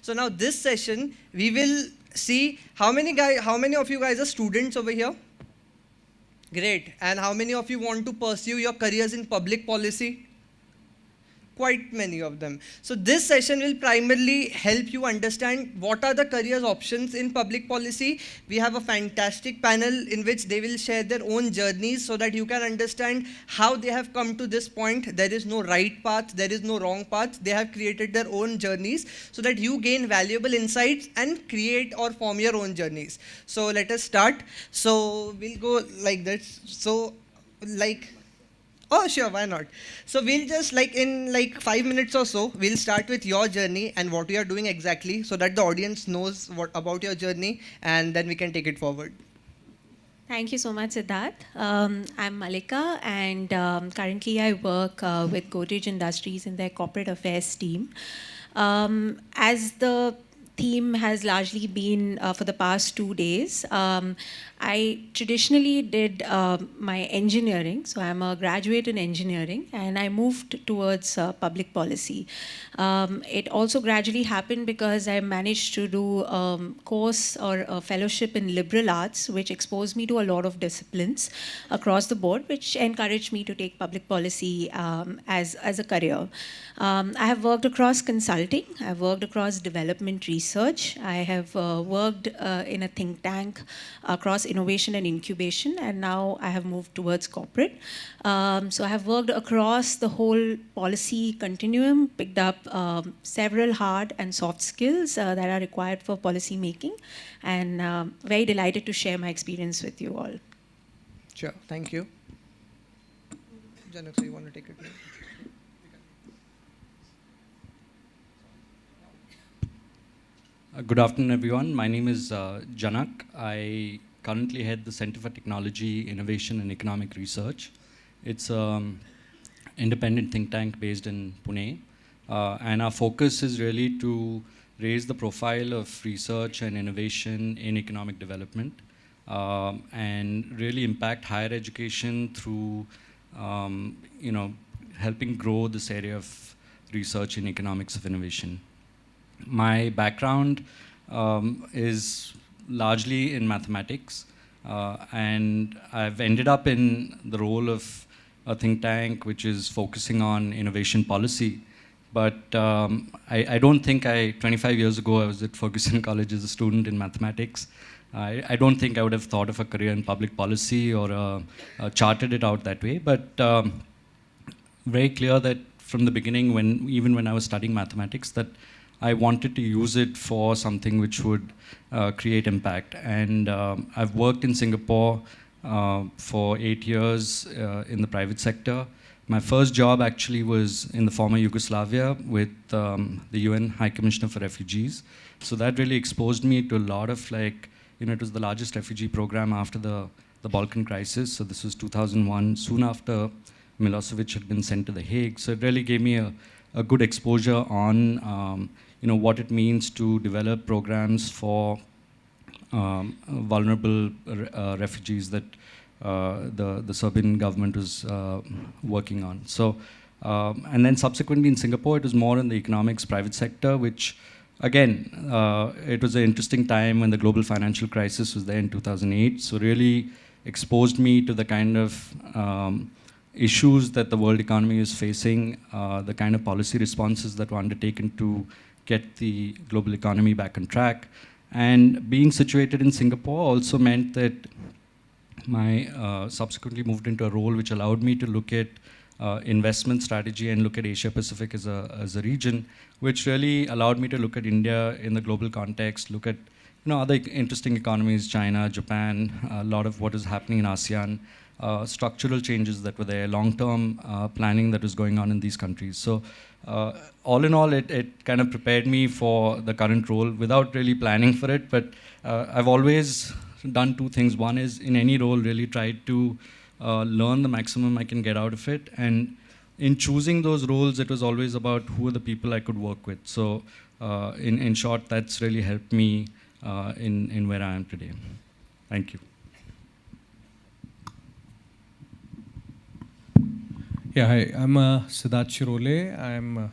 So now this session, we will see how many of you guys are students over here? Great. And how many of you want to pursue your careers in public policy? Quite many of them. So this session will primarily help you understand what are the careers options in public policy. We have a fantastic panel in which they will share their own journeys so that you can understand how they have come to this point. There is no right path, there is no wrong path. They have created their own journeys so that you gain valuable insights and create or form your own journeys. So let us start. So we'll go like this. So like Oh, sure, why not? So we'll just in 5 minutes or so, we'll start with your journey and what you are doing exactly so that the audience knows what about your journey and then we can take it forward. Thank you so much, Siddharth. I'm Malika, and currently I work with Godrej Industries in their corporate affairs team. As the theme has largely been for the past 2 days, I traditionally did my engineering, so I'm a graduate in engineering, and I moved towards public policy. It also gradually happened because I managed to do a course or a fellowship in liberal arts, which exposed me to a lot of disciplines across the board, which encouraged me to take public policy as a career. I have worked across consulting, I've worked across development research, I have worked in a think tank across innovation and incubation, and now I have moved towards corporate. So I have worked across the whole policy continuum, picked up several hard and soft skills that are required for policy making, and very delighted to share my experience with you all. Sure, thank you. Janak, so you want to take it? Good afternoon, everyone. My name is Janak. I currently head the Center for Technology, Innovation and Economic Research. It's an independent think tank based in Pune. And our focus is really to raise the profile of research and innovation in economic development and really impact higher education through helping grow this area of research in economics of innovation. My background is largely in mathematics, and I've ended up in the role of a think tank which is focusing on innovation policy. But I don't think 25 years ago, I was at Ferguson College as a student in mathematics. I don't think I would have thought of a career in public policy or charted it out that way. But very clear that from the beginning, even when I was studying mathematics, that I wanted to use it for something which would create impact. And I've worked in Singapore for 8 years in the private sector. My first job actually was in the former Yugoslavia with the UN High Commissioner for Refugees. So that really exposed me to a lot of it was the largest refugee program after the Balkan crisis. So this was 2001, soon after Milosevic had been sent to The Hague. So it really gave me a good exposure on what it means to develop programs for vulnerable refugees that the Serbian government was working on. So, and then subsequently in Singapore, it was more in the economics private sector, which again, it was an interesting time when the global financial crisis was there in 2008. So really exposed me to the kind of issues that the world economy is facing, the kind of policy responses that were undertaken to get the global economy back on track. And being situated in Singapore also meant that my subsequently moved into a role which allowed me to look at investment strategy and look at Asia Pacific as a region, which really allowed me to look at India in the global context, look at other interesting economies, China, Japan, a lot of what is happening in ASEAN, structural changes that were there, long-term planning that was going on in these countries. So all in all, it kind of prepared me for the current role without really planning for it. But I've always done two things. One is in any role really tried to learn the maximum I can get out of it. And in choosing those roles, it was always about who are the people I could work with. So in short, that's really helped me in where I am today. Thank you. Yeah, hi, I'm Siddharth Shirole. I'm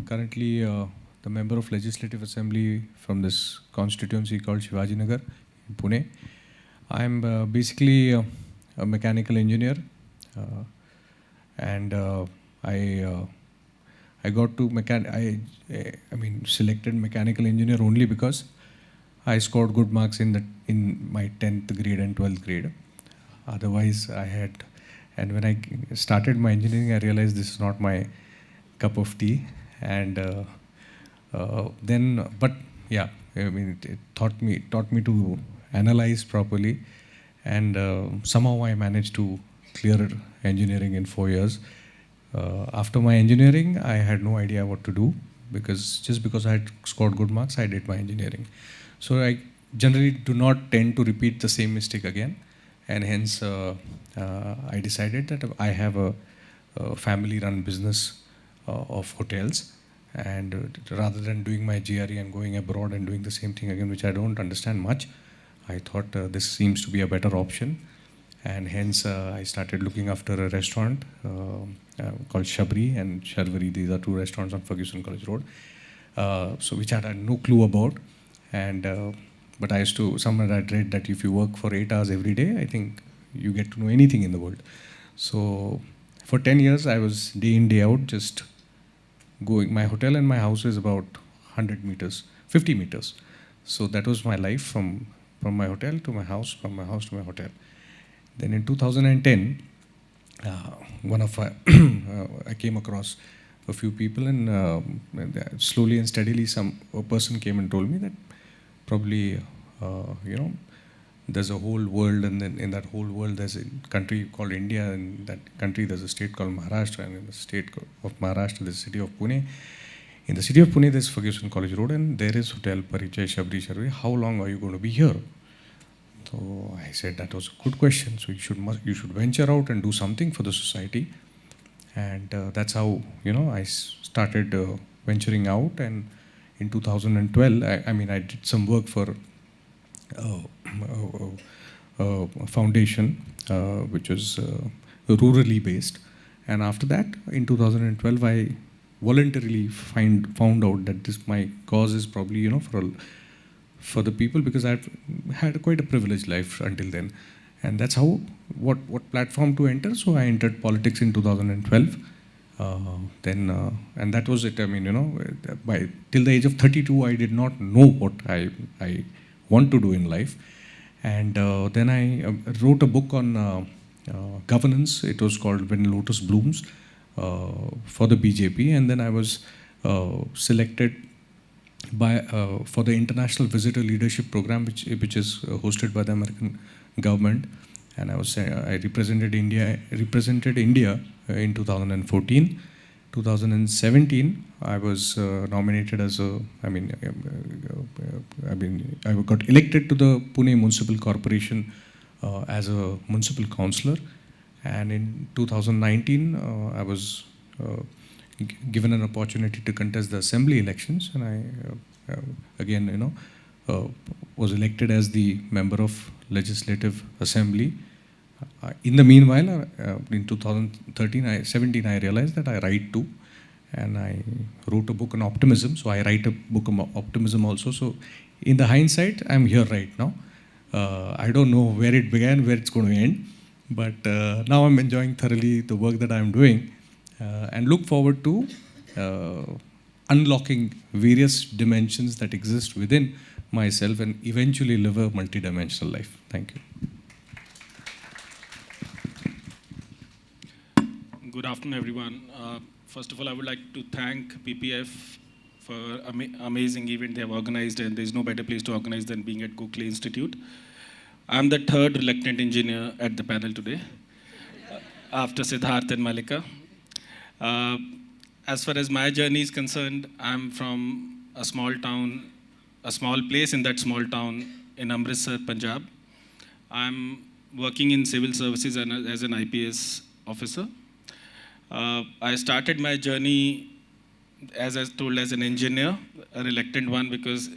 currently the member of Legislative Assembly from this constituency called Shivajinagar in Pune. I'm basically a mechanical engineer, and I got to selected mechanical engineer only because I scored good marks in my 10th grade and 12th grade. Otherwise, and when I started my engineering, I realized this is not my cup of tea. And but yeah, it taught me to analyze properly, and somehow I managed to clear engineering in 4 years. After my engineering, I had no idea what to do, just because I had scored good marks, I did my engineering. So I generally do not tend to repeat the same mistake again, and hence I decided that I have a family-run business of hotels, and rather than doing my GRE and going abroad and doing the same thing again, which I don't understand much, I thought this seems to be a better option, and hence I started looking after a restaurant called Shabri and Sharvari. These are two restaurants on Ferguson College Road, so which I had no clue about, and but I used to, somewhere I read that if you work for 8 hours every day, I think you get to know anything in the world. So for 10 years, I was day in, day out, just going. My hotel and my house is about 100 meters, 50 meters. So that was my life from my hotel to my house, from my house to my hotel. Then in 2010, I came across a few people, and slowly and steadily, a person came and told me that probably, there's a whole world, and then in that whole world there's a country called India, and in that country there's a state called Maharashtra, and in the state of Maharashtra there's the city of Pune. In the city of Pune there's Ferguson College Road, and there is Hotel Parichai Shabri Sharvi. How long are you going to be here? So I said that was a good question. So you should venture out and do something for the society, and that's how I started venturing out. And in 2012, I did some work for a foundation which was rurally based, and after that, in 2012, I voluntarily found out that my cause is probably for the people, because I've had quite a privileged life until then, and that's how what platform to enter. So I entered politics in 2012. And that was it. By till the age of 32, I did not know what I want to do in life, and then I wrote a book on governance. It was called When Lotus Blooms, for the BJP, and then I was selected for the International Visitor Leadership Program, which is hosted by the American government, and I represented India in 2014. 2017, I was nominated as I got elected to the Pune Municipal Corporation as a municipal councillor, and in 2019, I was given an opportunity to contest the assembly elections, and I again was elected as the member of Legislative Assembly. In the meanwhile, in 2017, I realized that I write too, and I wrote a book on optimism. So I write a book on optimism also. So in the hindsight, I'm here right now. I don't know where it began, where it's going to end, but now I'm enjoying thoroughly the work that I'm doing, and look forward to unlocking various dimensions that exist within myself and eventually live a multidimensional life. Thank you. Good afternoon, everyone. First of all, I would like to thank PPF for amazing event they have organized, and there's no better place to organize than being at Gokhale Institute. I'm the third reluctant engineer at the panel today, after Siddharth and Malika. As far as my journey is concerned, I'm from a small town, a small place in that small town in Amritsar, Punjab. I'm working in civil services as an IPS officer. I started my journey, as I was told, as an engineer, a reluctant one, because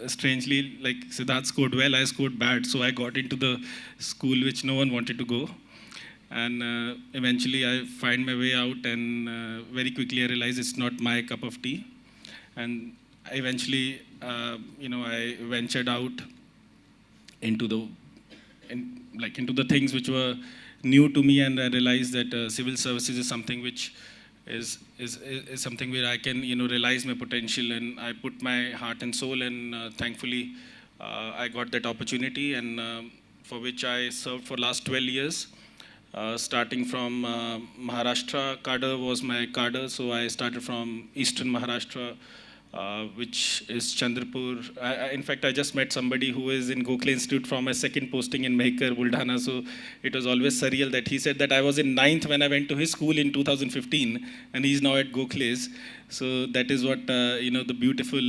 strangely, like Siddharth scored well, I scored bad, so I got into the school which no one wanted to go. And eventually I find my way out, and very quickly I realized it's not my cup of tea. And eventually, I ventured out into the into the things which were new to me, and I realized that civil services is something which is something where I can realize my potential, and I put my heart and soul, and thankfully I got that opportunity, and for which I served for last 12 years. Starting from Maharashtra, cadre was my cadre, so I started from Eastern Maharashtra, which is Chandrapur. In fact, I just met somebody who is in Gokhale Institute from a second posting in Mehkar, Buldhana, so it was always surreal that he said that I was in ninth when I went to his school in 2015, and he's now at Gokhale's. So that is what, the beautiful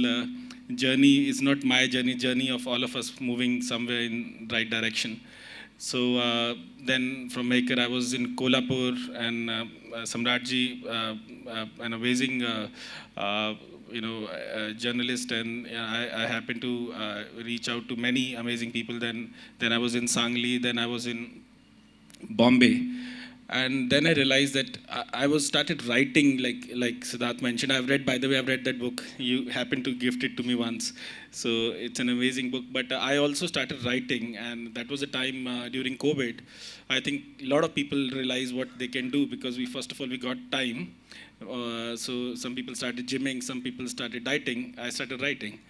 journey is not my journey of all of us moving somewhere in right direction. So then from Maker, I was in Kolhapur, and Samratji, an amazing, journalist, and I happened to reach out to many amazing people. Then I was in Sangli, then I was in Bombay. And then I realized that I was started writing, like Siddharth mentioned. I've read, by the way, I've read that book. You happened to gift it to me once, so it's an amazing book. But I also started writing, and that was a time during COVID. I think a lot of people realize what they can do, because first of all we got time. So some people started gymming, some people started dieting. I started writing.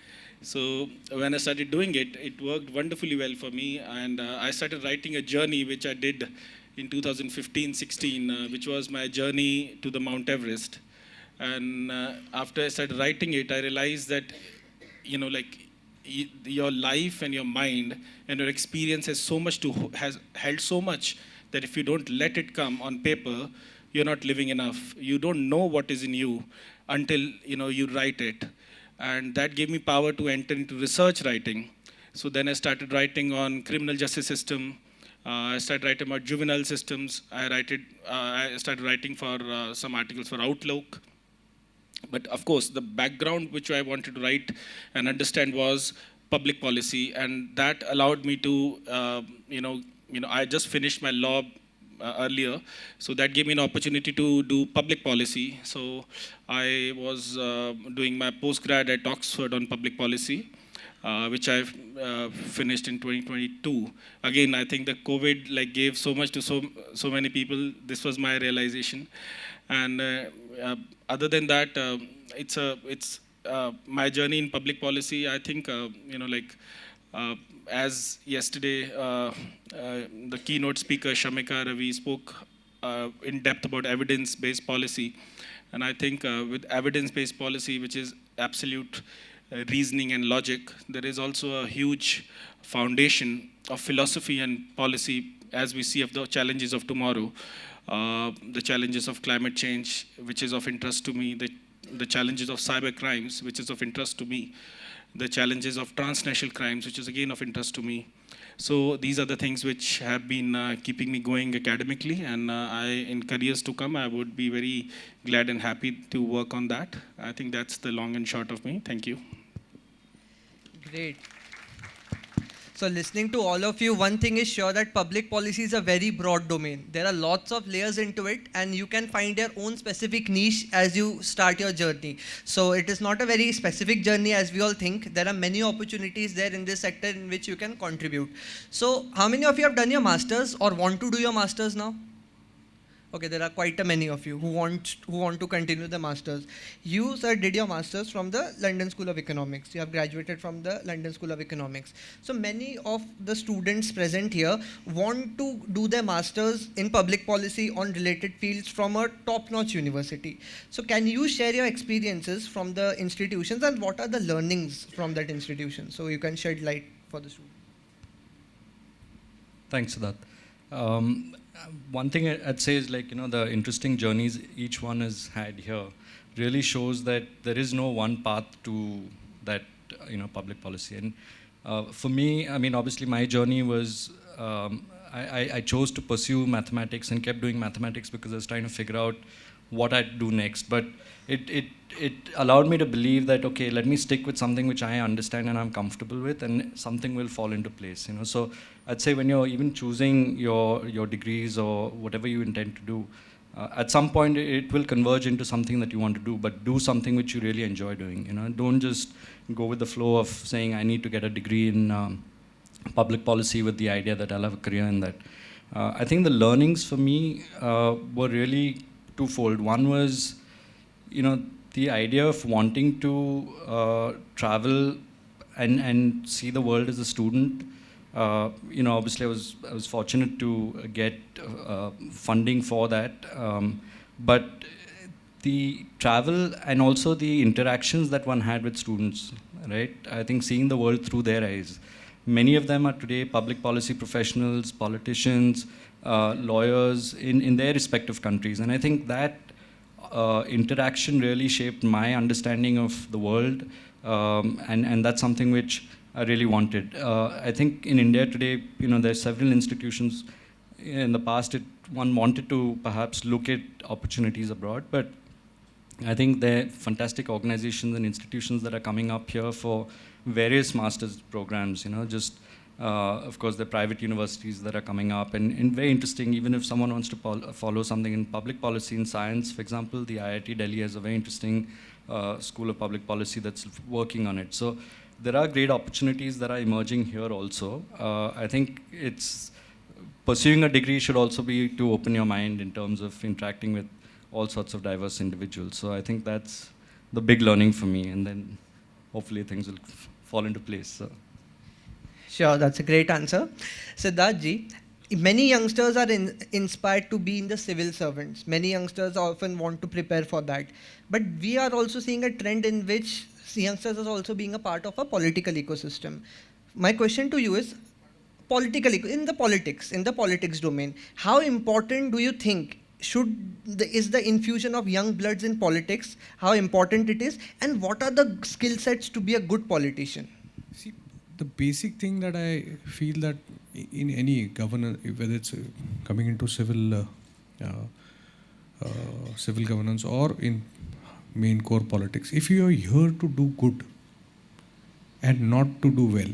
So when I started doing it, it worked wonderfully well for me, and I started writing a journey which I did in 2015-16, which was my journey to the Mount Everest. And after I started writing it, I realized that, your life and your mind and your experience has held so much, that if you don't let it come on paper, you're not living enough. You don't know what is in you until you write it. And that gave me power to enter into research writing. So then I started writing on criminal justice system. I started writing about juvenile systems. I started writing for some articles for Outlook. But of course, the background which I wanted to write and understand was public policy, and that allowed me to, I just finished my law earlier, so that gave me an opportunity to do public policy. So I was doing my postgrad at Oxford on public policy, which I finished in 2022. Again, I think the COVID gave so much to so many people. This was my realization, and other than that, it's my journey in public policy. I think as yesterday the keynote speaker Shamika Ravi spoke in depth about evidence-based policy, and I think with evidence-based policy, which is absolute reasoning and logic, there is also a huge foundation of philosophy and policy as we see of the challenges of tomorrow, the challenges of climate change, which is of interest to me, the challenges of cyber crimes, which is of interest to me, the challenges of transnational crimes, which is again of interest to me. So these are the things which have been keeping me going academically, and in careers to come, I would be very glad and happy to work on that. I think that's the long and short of me. Thank you. Great. So listening to all of you, one thing is sure, that public policy is a very broad domain. There are lots of layers into it, and you can find your own specific niche as you start your journey. So it is not a very specific journey as we all think. There are many opportunities there in this sector in which you can contribute. So how many of you have done your masters or want to do your masters now? Okay, there are quite a many of you who want to continue the masters. You, sir, did your masters from the London School of Economics. You have graduated from the London School of Economics. So many of the students present here want to do their masters in public policy on related fields from a top-notch university. So can you share your experiences from the institutions, and what are the learnings from that institution? So you can shed light for the students. Thanks, Siddharth. One thing I'd say is, the interesting journeys each one has had here really shows that there is no one path to that, public policy. And for me, obviously my journey was, I chose to pursue mathematics and kept doing mathematics because I was trying to figure out what I'd do next. But it allowed me to believe that, okay, let me stick with something which I understand and I'm comfortable with, and something will fall into place. So I'd say when you're even choosing your degrees or whatever you intend to do, at some point it will converge into something that you want to do, but do something which you really enjoy doing. Don't just go with the flow of saying I need to get a degree in public policy with the idea that I'll have a career in that. I think the learnings for me were really twofold. One was, the idea of wanting to travel and see the world as a student. Obviously I was fortunate to get funding for that, but the travel and also the interactions that one had with students, right? I think seeing the world through their eyes. Many of them are today public policy professionals, politicians, lawyers in their respective countries, and I think that interaction really shaped my understanding of the world, and that's something which I really wanted. I think in India today, there are several institutions. In the past, one wanted to perhaps look at opportunities abroad, but I think there are fantastic organizations and institutions that are coming up here for various master's programs, of course, there are private universities that are coming up, and very interesting, even if someone wants to follow something in public policy and science, for example, the IIT Delhi has a very interesting school of public policy that's working on it. So there are great opportunities that are emerging here also. I think pursuing a degree should also be to open your mind in terms of interacting with all sorts of diverse individuals. So I think that's the big learning for me, and then hopefully things will fall into place. So. Sure, that's a great answer. Siddharth ji, many youngsters are inspired to be in the civil servants. Many youngsters often want to prepare for that. But we are also seeing a trend in which youngsters are also being a part of a political ecosystem. My question to you is, in the politics domain, how important do you think is the infusion of young bloods in politics, how important it is, and what are the skill sets to be a good politician? See, the basic thing that I feel that in any governance, whether it's coming into civil governance or in main core politics, if you are here to do good and not to do well,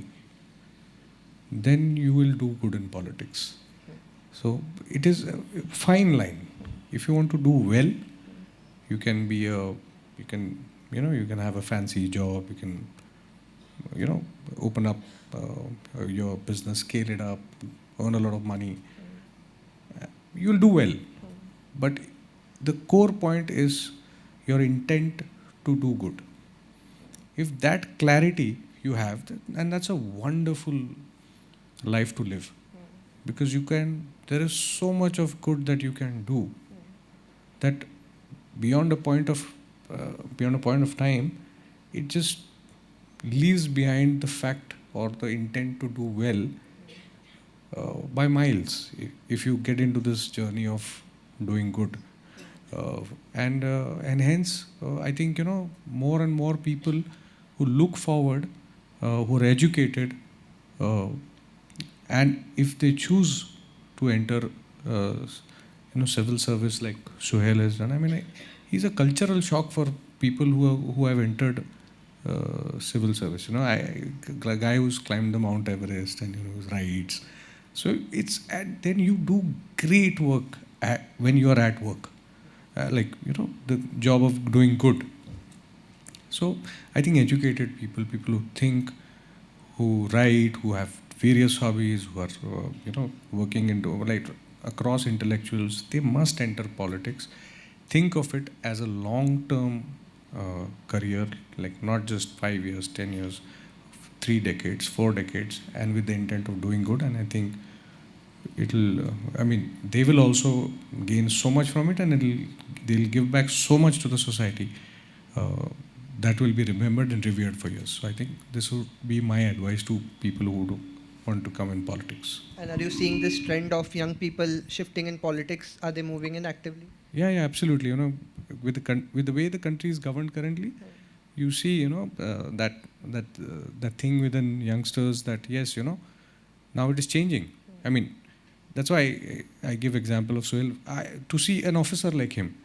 then you will do good in politics. So it is a fine line. If you want to do well, you can have a fancy job, you can, open up your business, scale it up, earn a lot of money. You'll do well. But the core point is your intent to do good. If that clarity you have, and that's a wonderful life to live. Because there is so much of good that you can do that beyond a point of time, it just leaves behind the fact or the intent to do well by miles if you get into this journey of doing good. And hence, I think, more and more people who look forward, who are educated, and if they choose to enter civil service like Suhail has done, he's a cultural shock for people who have entered civil service. A guy who's climbed the Mount Everest and who rides. So then you do great work when you are at work, the job of doing good. So I think educated people who think, who write, who have various hobbies, who are working into across intellectuals, they must enter politics. Think of it as a long-term career, not just 5 years, 10 years, 3 decades, 4 decades, and with the intent of doing good. And I think they will also gain so much from it, and they'll give back so much to the society that will be remembered and revered for years. So I think this would be my advice to people who want to come in politics. And are you seeing this trend of young people shifting in politics? Are they moving in actively? Yeah, absolutely. With the way the country is governed currently, you see, that thing within youngsters that yes, now it is changing. That's why I give example of Suhail. To see an officer like him,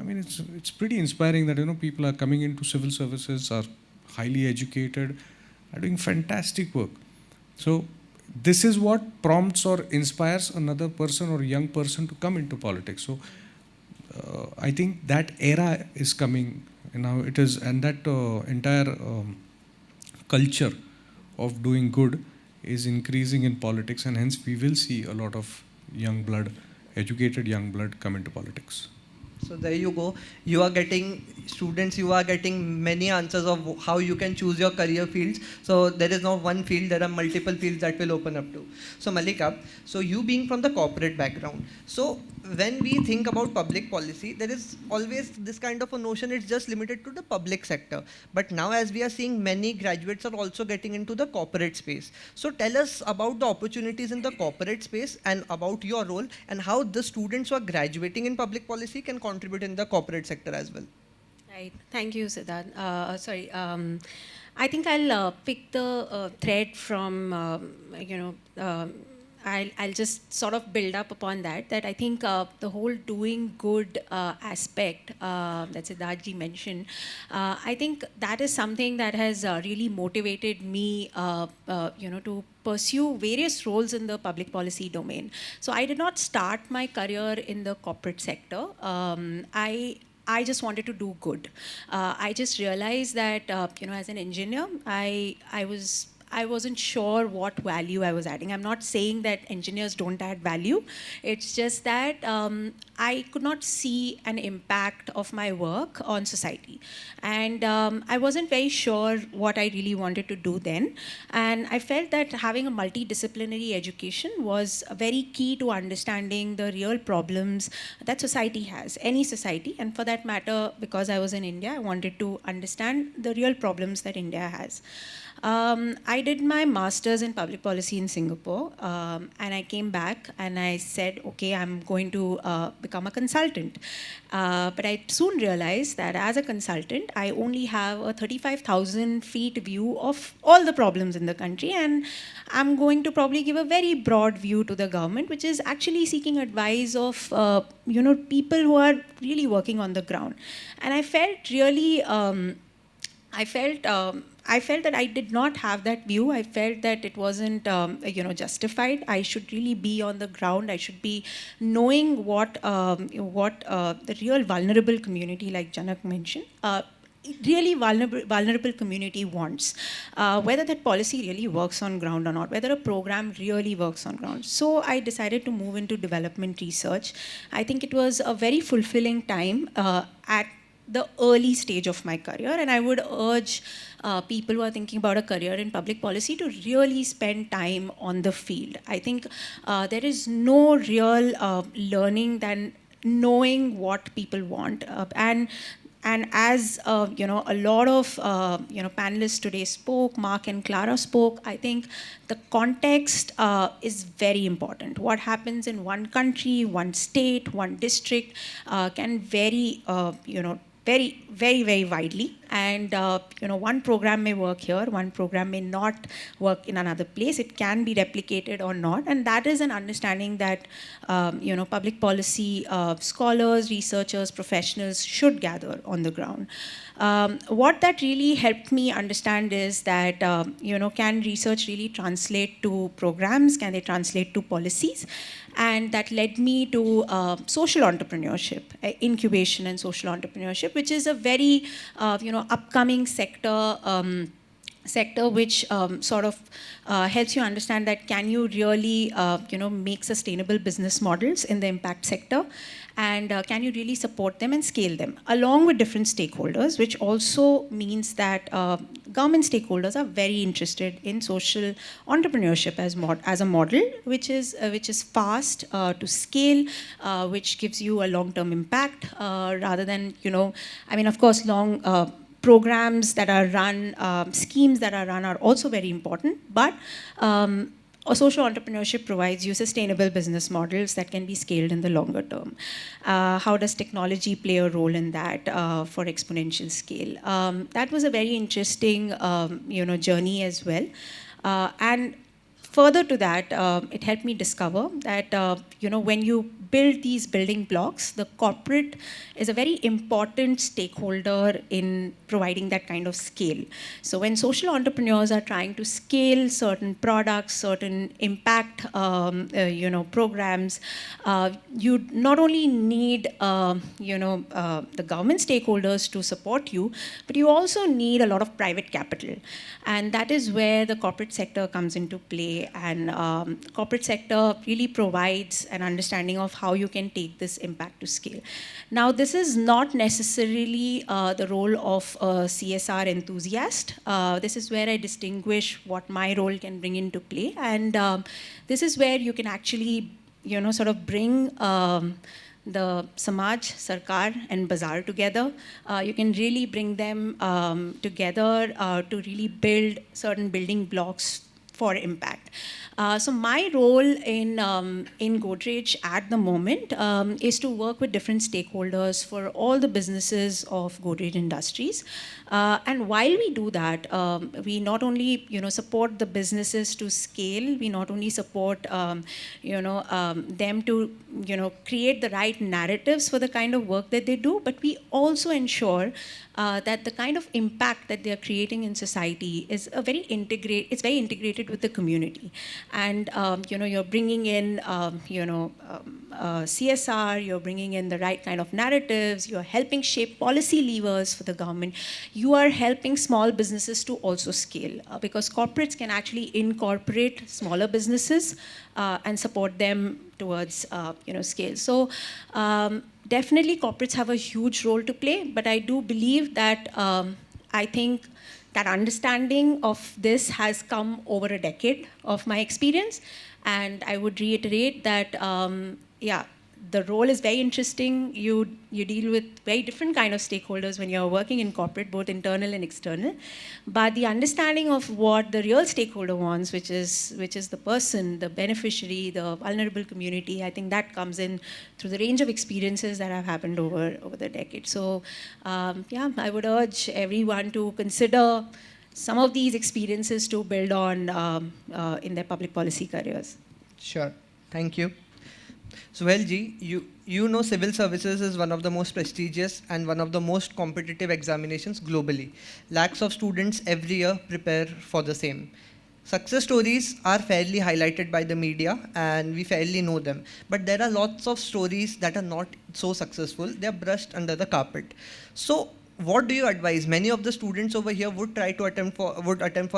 it's pretty inspiring that people are coming into civil services, are highly educated, are doing fantastic work. So this is what prompts or inspires another person or young person to come into politics. So I think that era is coming now. It is, and that entire culture of doing good is increasing in politics, and hence we will see a lot of young blood, educated young blood, come into politics. So there you go. You are getting students, you are getting many answers of how you can choose your career fields. So there is not one field, there are multiple fields that will open up to. So Malika, so you being from the corporate background, so when we think about public policy, there is always this kind of a notion it's just limited to the public sector. But now as we are seeing, many graduates are also getting into the corporate space. So tell us about the opportunities in the corporate space and about your role and how the students who are graduating in public policy can contribute in the corporate sector as well. Right. Thank you, Siddharth. I think I'll pick the thread from, I'll just sort of build up upon that I think the whole doing good aspect that Siddharthji mentioned, I think that is something that has really motivated me, to pursue various roles in the public policy domain. So I did not start my career in the corporate sector. I just wanted to do good. I just realized that, as an engineer, I wasn't sure what value I was adding. I'm not saying that engineers don't add value. It's just that I could not see an impact of my work on society. And I wasn't very sure what I really wanted to do then. And I felt that having a multidisciplinary education was very key to understanding the real problems that society has, any society. And for that matter, because I was in India, I wanted to understand the real problems that India has. I did my master's in public policy in Singapore, and I came back and I said, okay, I'm going to become a consultant. But I soon realized that as a consultant, I only have a 35,000 feet view of all the problems in the country, and I'm going to probably give a very broad view to the government, which is actually seeking advice of people who are really working on the ground. And I felt really, I felt that I did not have that view. I felt that it wasn't, justified. I should really be on the ground. I should be knowing what the real vulnerable community, like Janak mentioned, really vulnerable community wants, whether that policy really works on ground or not, whether a program really works on ground. So I decided to move into development research. I think it was a very fulfilling time at the early stage of my career, and I would urge people who are thinking about a career in public policy to really spend time on the field. I think there is no real learning than knowing what people want, and as a lot of panelists today spoke, Mark and Clara spoke, I think the context is very important. What happens in one country, one state, one district can vary, very, very, very widely. And one program may work here, one program may not work in another place. It can be replicated or not. And that is an understanding that public policy scholars, researchers, professionals should gather on the ground. What that really helped me understand is that, can research really translate to programs? Can they translate to policies? And that led me to social entrepreneurship, incubation and social entrepreneurship, which is a very, upcoming sector which sort of helps you understand that can you really, make sustainable business models in the impact sector, and can you really support them and scale them along with different stakeholders, which also means that government stakeholders are very interested in social entrepreneurship as a model, which is fast to scale, which gives you a long-term impact rather than, of course, long programs that are run, schemes that are run are also very important, but social entrepreneurship provides you sustainable business models that can be scaled in the longer term. How does technology play a role in that for exponential scale? That was a very interesting, journey as well. And further to that, it helped me discover that when you build these building blocks, the corporate is a very important stakeholder in providing that kind of scale. So when social entrepreneurs are trying to scale certain products, certain impact programs, you not only need the government stakeholders to support you, but you also need a lot of private capital. And that is where the corporate sector comes into play. And corporate sector really provides an understanding of how you can take this impact to scale. Now, this is not necessarily the role of a CSR enthusiast. This is where I distinguish what my role can bring into play. And this is where you can actually, sort of bring the Samaj, Sarkar, and Bazaar together. You can really bring them together to really build certain building blocks for impact. So my role in Godrej at the moment is to work with different stakeholders for all the businesses of Godrej Industries. And while we do that, we not only support the businesses to scale, we not only support them to create the right narratives for the kind of work that they do, but we also ensure that the kind of impact that they are creating in society is very integrated with the community. And you're bringing in CSR, you're bringing in the right kind of narratives, you're helping shape policy levers for the government. You are helping small businesses to also scale because corporates can actually incorporate smaller businesses and support them towards scale. So definitely corporates have a huge role to play, but I do believe that I think that understanding of this has come over a decade of my experience. And I would reiterate that, the role is very interesting. You deal with very different kind of stakeholders when you're working in corporate, both internal and external. But the understanding of what the real stakeholder wants, which is the person, the beneficiary, the vulnerable community, I think that comes in through the range of experiences that have happened over the decade. So I would urge everyone to consider some of these experiences to build on in their public policy careers. Sure. Thank you. So, well, G, you know civil services is one of the most prestigious and one of the most competitive examinations globally. Lakhs of students every year prepare for the same. Success stories are fairly highlighted by the media and we fairly know them. But there are lots of stories that are not so successful. They are brushed under the carpet. So, what do you advise? Many of the students over here would attempt for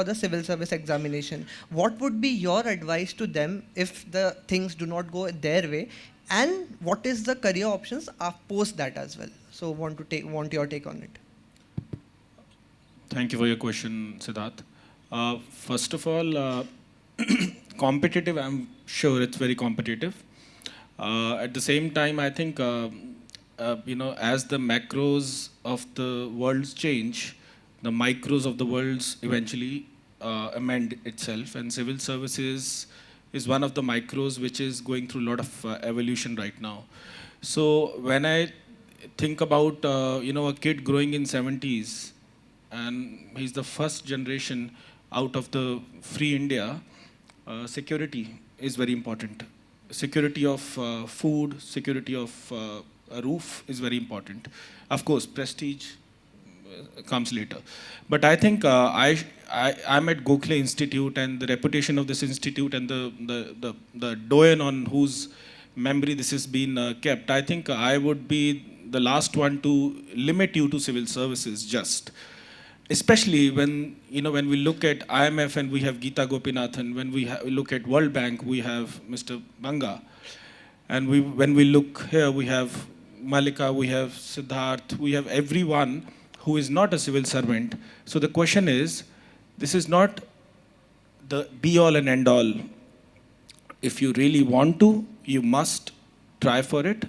the civil service examination. What would be your advice to them if the things do not go their way? And what is the career options post that as well? So want your take on it. Thank you for your question, Siddharth. First of all, competitive, I'm sure it's very competitive. At the same time, I think as the macros of the worlds change, the micros of the worlds eventually amend itself, and civil services is one of the micros which is going through a lot of evolution right now. So when I think about a kid growing in 70s, and he's the first generation out of the free India, security is very important. Security of food, security of a roof is very important. Of course, prestige comes later. But I think I'm at Gokhale Institute, and the reputation of this institute and the doyen on whose memory this has been kept, I think I would be the last one to limit you to civil services just. Especially when we look at IMF and we have Geeta Gopinathan, when we look at World Bank, we have Mr. Banga. And when we look here, we have Malika, we have Siddharth, we have everyone who is not a civil servant. So the question is, this is not the be-all and end-all. If you really want to, you must try for it,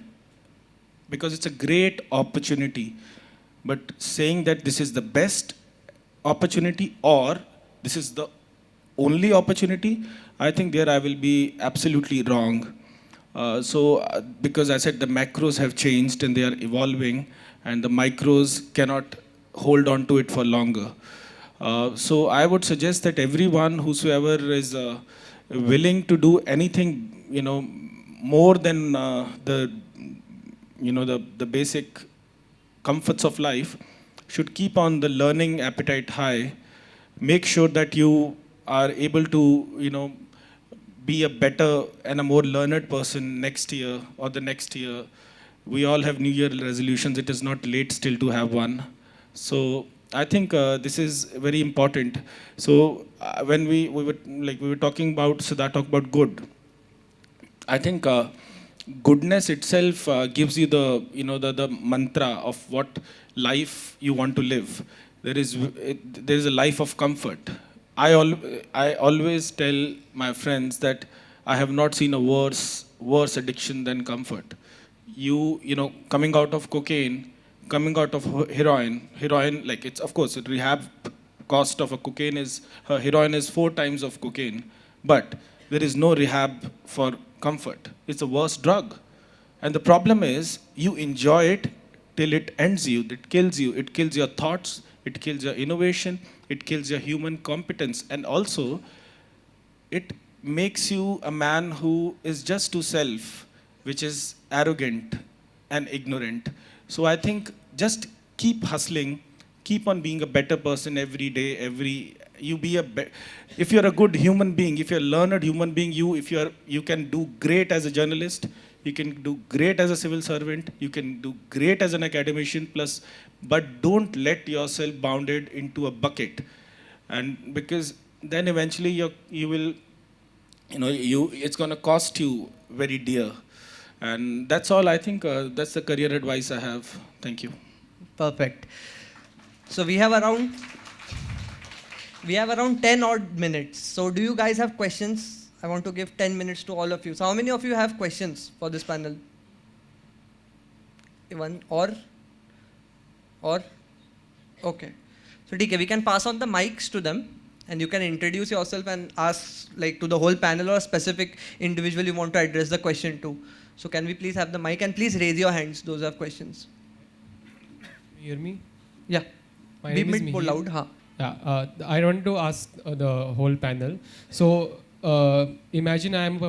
because it's a great opportunity. But saying that this is the best opportunity or this is the only opportunity, I think there I will be absolutely wrong. Because I said the macros have changed and they are evolving, and the micros cannot hold on to it for longer. So I would suggest that everyone, whosoever is willing to do anything, more than the basic comforts of life, should keep on the learning appetite high. Make sure that you are able to, be a better and a more learned person next year or the next year. We all have New Year resolutions. It is not late still to have one. So I think this is very important. So when we were talking about, Siddharth talked about good. I think goodness itself gives you the mantra of what life you want to live. There is a life of comfort. I always tell my friends that I have not seen a worse addiction than comfort. Coming out of cocaine, coming out of heroin, like, it's, of course, the rehab cost of a heroin is 4 times of cocaine, but there is no rehab for comfort. It's a worse drug. And the problem is, you enjoy it till it ends you, it kills you, it kills your thoughts, it kills your innovation, it kills your human competence, and also it makes you a man who is just to self, which is arrogant and ignorant. So I think just keep hustling, keep on being a better person every day. If you're a good human being, if you're a learned human being, you can do great as a journalist, you can do great as a civil servant, you can do great as an academician, but don't let yourself bounded into a bucket. And because then eventually you will, it's going to cost you very dear. And that's all. I think that's the career advice I have. Thank you. Perfect. So we have around 10 odd minutes. So do you guys have questions? I want to give 10 minutes to all of you. So how many of you have questions for this panel? One or? Okay. So DK, we can pass on the mics to them and you can introduce yourself and ask, like, to the whole panel or a specific individual you want to address the question to. So can we please have the mic, and please raise your hands, those who have questions. You hear me? Yeah. My Be name is bit Mihir. loud. Huh? Yeah, I want to ask the whole panel. So imagine I'm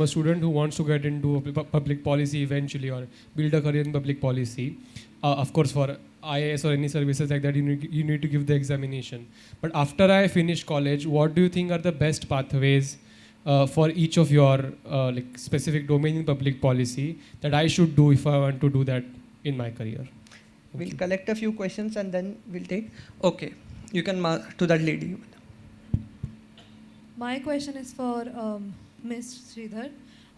a student who wants to get into public policy eventually, or build a career in public policy. Of course, for IAS or any services like that, you need to give the examination. But after I finish college, what do you think are the best pathways for each of your like specific domain in public policy that I should do if I want to do that in my career? We'll collect a few questions and then we'll take. Okay, you can to that lady. My question is for Ms. Sridhar.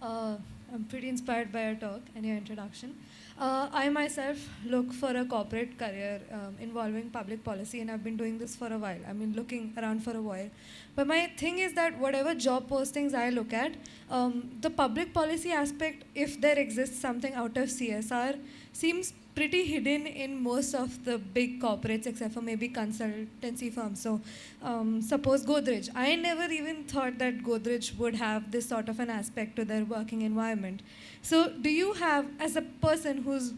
I'm pretty inspired by your talk and your introduction. I myself look for a corporate career involving public policy, and I've been doing this for a while. I mean, looking around for a while. But my thing is that whatever job postings I look at, the public policy aspect, if there exists something out of CSR, seems pretty hidden in most of the big corporates, except for maybe consultancy firms. So suppose Godrej. I never even thought that Godrej would have this sort of an aspect to their working environment. So do you have, as a person who's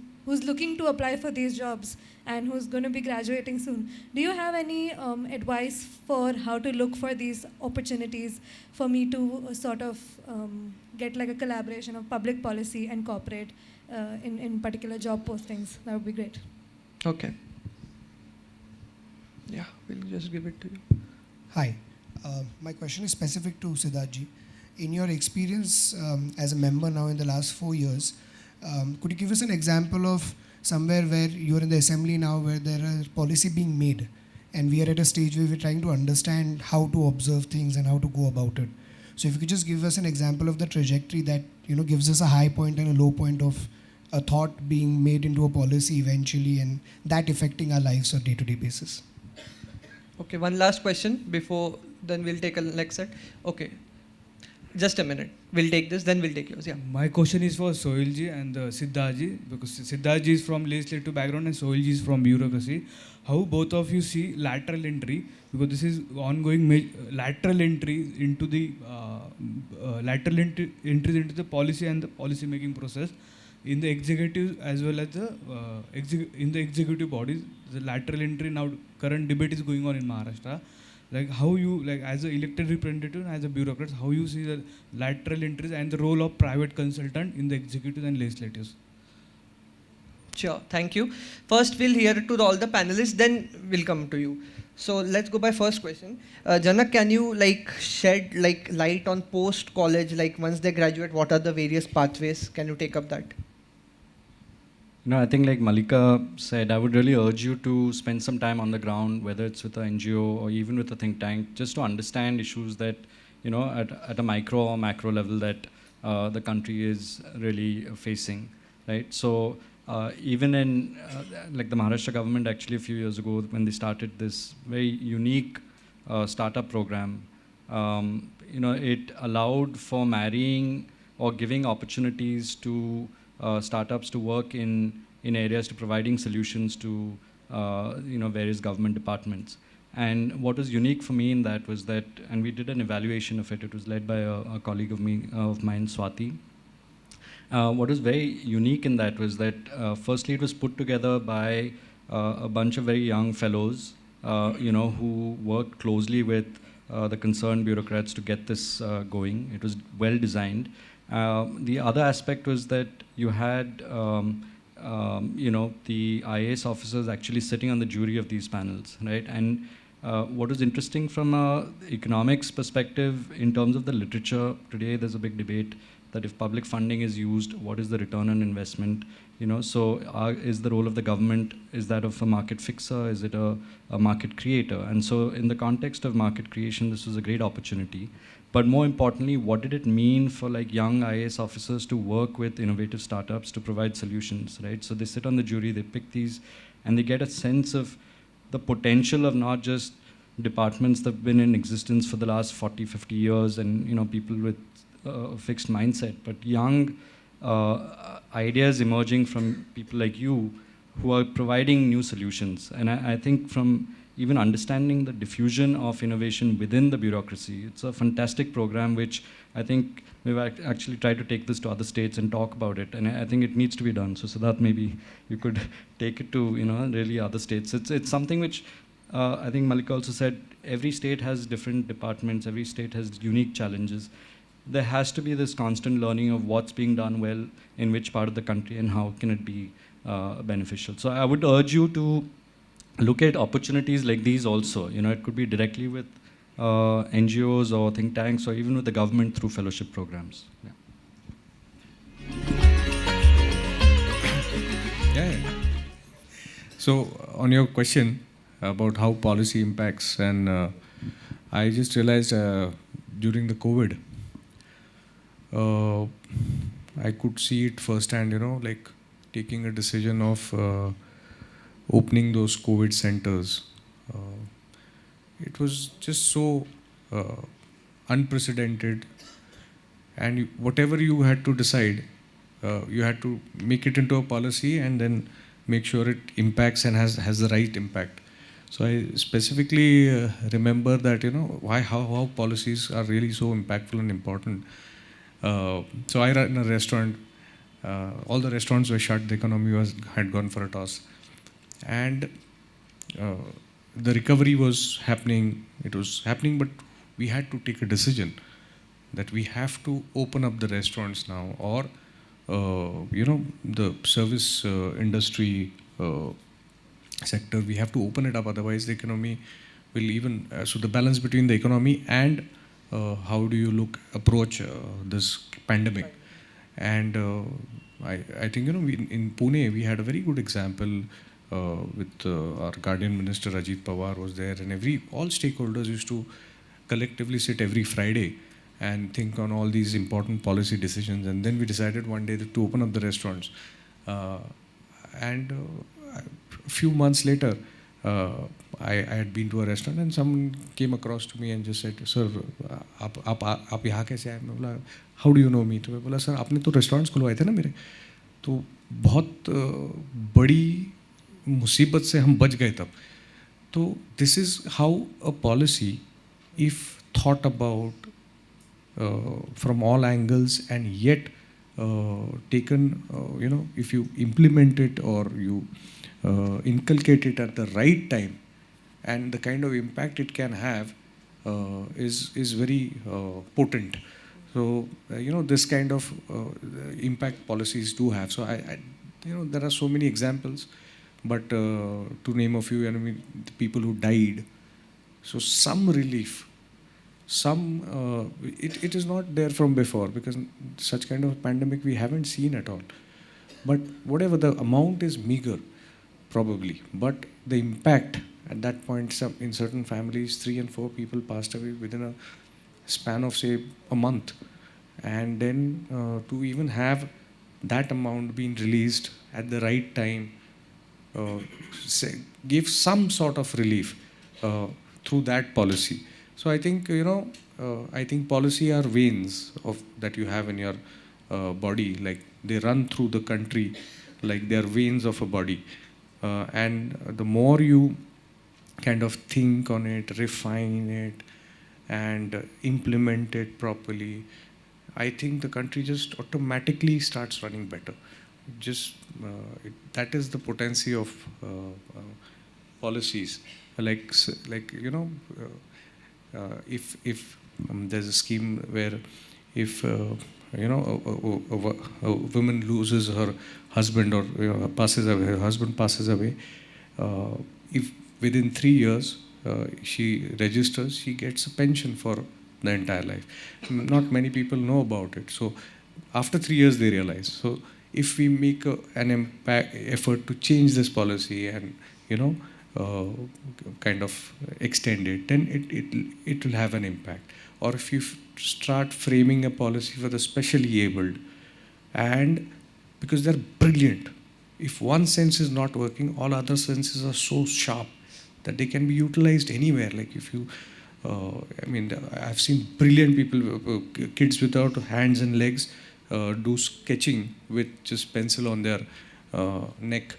looking to apply for these jobs and who's going to be graduating soon, do you have any advice for how to look for these opportunities for me to sort of get like a collaboration of public policy and corporate in particular job postings? That would be great. Okay. Yeah, we'll just give it to you. Hi. My question is specific to Siddharthji. In your experience as a member now in the last 4 years, could you give us an example of somewhere where you're in the assembly now where there is policy being made and we are at a stage where we're trying to understand how to observe things and how to go about it? So if you could just give us an example of the trajectory that gives us a high point and a low point of a thought being made into a policy eventually and that affecting our lives on a day-to-day basis. Okay, one last question before then we'll take a next set. Okay. Just a minute. We'll take this, then we'll take yours. Yeah. My question is for Sohilji and Siddharthji, because Siddharthji is from legislative background and Sohilji is from bureaucracy. How both of you see lateral entry, because this is ongoing lateral entry into the entries into the policy and the policy making process in the executive as well as the in the executive bodies. The lateral entry now, current debate is going on in Maharashtra. like how you, like as an elected representative and as a bureaucrat, how you see the lateral entries and the role of private consultant in the executive and legislatives. Sure, thank you. First, we'll hear it to all the panelists, then we'll come to you. So let's go by first question. Janak, can you like shed like light on post college, like once they graduate, what are the various pathways? Can you take up that? No, I think like Malika said, I would really urge you to spend some time on the ground, whether it's with an NGO or even with a think tank, just to understand issues that, at a micro or macro level that the country is really facing, right? So even in like the Maharashtra government actually a few years ago when they started this very unique startup program, it allowed for marrying or giving opportunities to startups to work in areas to providing solutions to various government departments. And what was unique for me in that was that, and we did an evaluation of it. It was led by a colleague of mine, Swati. What was very unique in that was that, firstly, it was put together by a bunch of very young fellows, who worked closely with the concerned bureaucrats to get this going. It was well designed. The other aspect was that you had, the IAS officers actually sitting on the jury of these panels, right? And what was interesting from an economics perspective, in terms of the literature, today there's a big debate that if public funding is used, what is the return on investment? So is the role of the government, is that of a market fixer? Is it a market creator? And so in the context of market creation, this was a great opportunity. But more importantly, what did it mean for like young IAS officers to work with innovative startups to provide solutions, right? So they sit on the jury, they pick these, and they get a sense of the potential of not just departments that have been in existence for the last 40, 50 years and, people with a fixed mindset, but young ideas emerging from people like you who are providing new solutions. And I think from even understanding the diffusion of innovation within the bureaucracy, it's a fantastic program which I think we've actually tried to take this to other states and talk about it. And I think it needs to be done. So that maybe you could take it to really other states. It's something which I think Malika also said, every state has different departments, every state has unique challenges. There has to be this constant learning of what's being done well in which part of the country and how can it be beneficial. So I would urge you to look at opportunities like these also. It could be directly with NGOs or think tanks or even with the government through fellowship programs. Yeah. So on your question about how policy impacts, and I just realized during the COVID, I could see it firsthand, like taking a decision of opening those COVID centers. It was just so unprecedented, and whatever you had to decide, you had to make it into a policy and then make sure it impacts and has the right impact. So I specifically remember that, how policies are really so impactful and important. So I ran a restaurant. All the restaurants were shut. The economy had gone for a toss. And the recovery was happening. It was happening, but we had to take a decision that we have to open up the restaurants now, or the service industry sector, we have to open it up. Otherwise, the economy will even so the balance between the economy and how do you approach this pandemic. And I think in Pune we had a very good example with our guardian minister Ajit Pawar was there, and all stakeholders used to collectively sit every Friday and think on all these important policy decisions. And then we decided one day to open up the restaurants. And a few months later, I had been to a restaurant and someone came across to me and just said, "Sir, आप यहाँ कैसे आए?" मैं बोला, "How do you know me?" तो मैं बोला, "sir आपने तो रेस्टोरेंट्स खुलवाए थे ना मेरे." तो बहुत बड़ी मुसीबत से हम बच गए तब. तो this is how a policy, if thought about from all angles and yet taken, if you implement it or you inculcate it at the right time, and the kind of impact it can have, is very potent. So this kind of impact policies do have. So there are so many examples, but to name a few, I mean, the people who died. So some relief, it is not there from before, because such kind of a pandemic we haven't seen at all. But whatever the amount is meager, probably, but the impact at that point, in certain families, 3 and 4 people passed away within a span of, say, a month. And then to even have that amount being released at the right time, give some sort of relief through that policy. So I think, I think policy are veins that you have in your body, like they run through the country like they are veins of a body. And the more you kind of think on it, refine it, and implement it properly, I think the country just automatically starts running better. That is the potency of policies. If there's a scheme where if a woman loses her husband, or passes away, her husband passes away, if within 3 years she registers, she gets a pension for the entire life. Not many people know about it. So after 3 years they realize. So if we make an effort to change this policy and kind of extend it, then it will have an impact. Or if you start framing a policy for the specially abled, and because they're brilliant, if one sense is not working, all other senses are so sharp that they can be utilized anywhere. Like if you I've seen brilliant people, kids without hands and legs, do sketching with just pencil on their neck.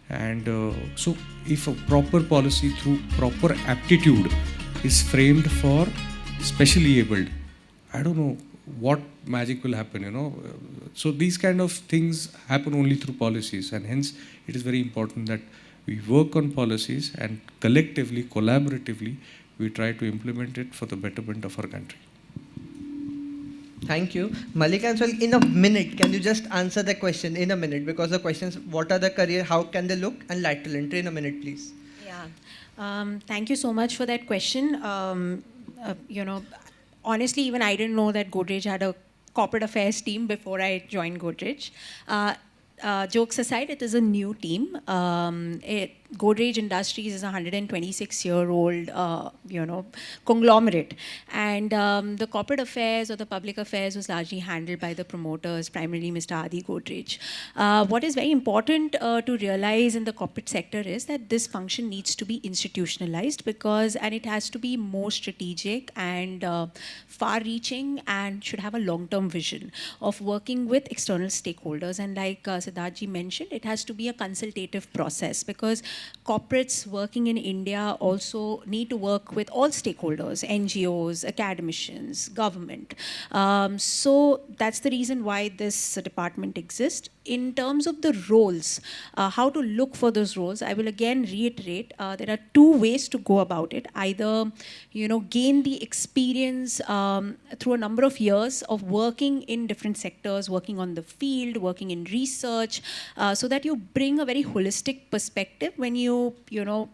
And so if a proper policy through proper aptitude is framed for specially abled, I don't know what magic will happen. So these kind of things happen only through policies, and hence it is very important that we work on policies and collectively, collaboratively, we try to implement it for the betterment of our country. Thank you. Malika and Swal, in a minute, can you just answer the question in a minute? Because the question is, what are the career, how can they look, and lateral entry in a minute, please. Yeah. Thank you so much for that question. Honestly, even I didn't know that Godrej had a corporate affairs team before I joined Godrej. Jokes aside, it is a new team. Godrej Industries is a 126-year-old, conglomerate, and the corporate affairs or the public affairs was largely handled by the promoters, primarily Mr. Adi Godrej. What is very important to realize in the corporate sector is that this function needs to be institutionalized, and it has to be more strategic and far-reaching, and should have a long-term vision of working with external stakeholders. And like Siddharth mentioned, it has to be a consultative process, because corporates working in India also need to work with all stakeholders, NGOs, academicians, government. So that's the reason why this department exists. In terms of the roles, how to look for those roles, I will again reiterate, there are 2 ways to go about it. Either, gain the experience through a number of years of working in different sectors, working on the field, working in research, so that you bring a very holistic perspective when you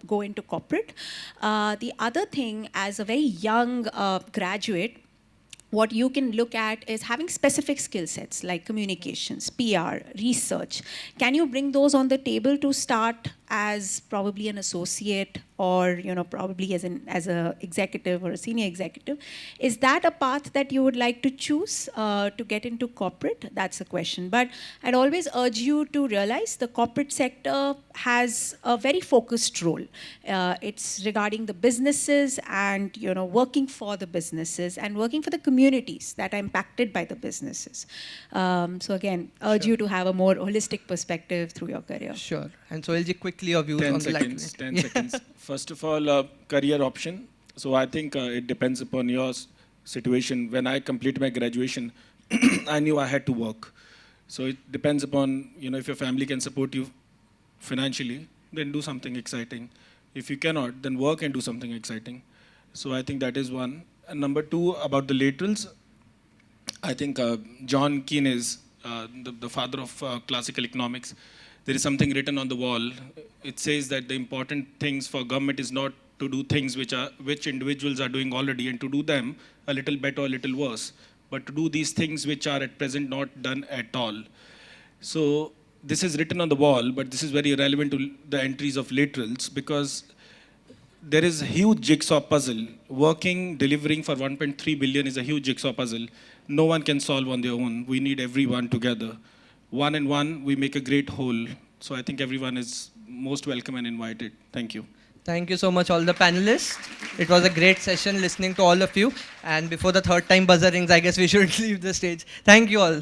go into corporate. The other thing, as a very young graduate, what you can look at is having specific skill sets like communications, PR, research. Can you bring those on the table to start as probably an associate, or probably as an executive or a senior executive? Is that a path that you would like to choose to get into corporate? That's the question. But I'd always urge you to realize the corporate sector has a very focused role. It's regarding the businesses and working for the businesses and working for the communities that are impacted by the businesses. So again, urge you to have a more holistic perspective through your career. Sure. And so, LG, quickly your views on the lateral entry. 10 seconds. First of all, career option. So I think it depends upon your situation. When I completed my graduation, I knew I had to work. So it depends upon, if your family can support you financially, then do something exciting. If you cannot, then work and do something exciting. So I think that is one. And number two, about the laterals, I think John Keynes, the father of classical economics, there is something written on the wall. It says that the important things for government is not to do things which individuals are doing already and to do them a little better or a little worse, but to do these things which are at present not done at all. So this is written on the wall, but this is very relevant to the entries of laterals because there is a huge jigsaw puzzle. Working, delivering for 1.3 billion is a huge jigsaw puzzle. No one can solve on their own. We need everyone together. One and one, we make a great whole. So I think everyone is most welcome and invited. Thank you. Thank you so much, all the panelists. It was a great session listening to all of you. And before the third time buzzer rings, I guess we should leave the stage. Thank you all.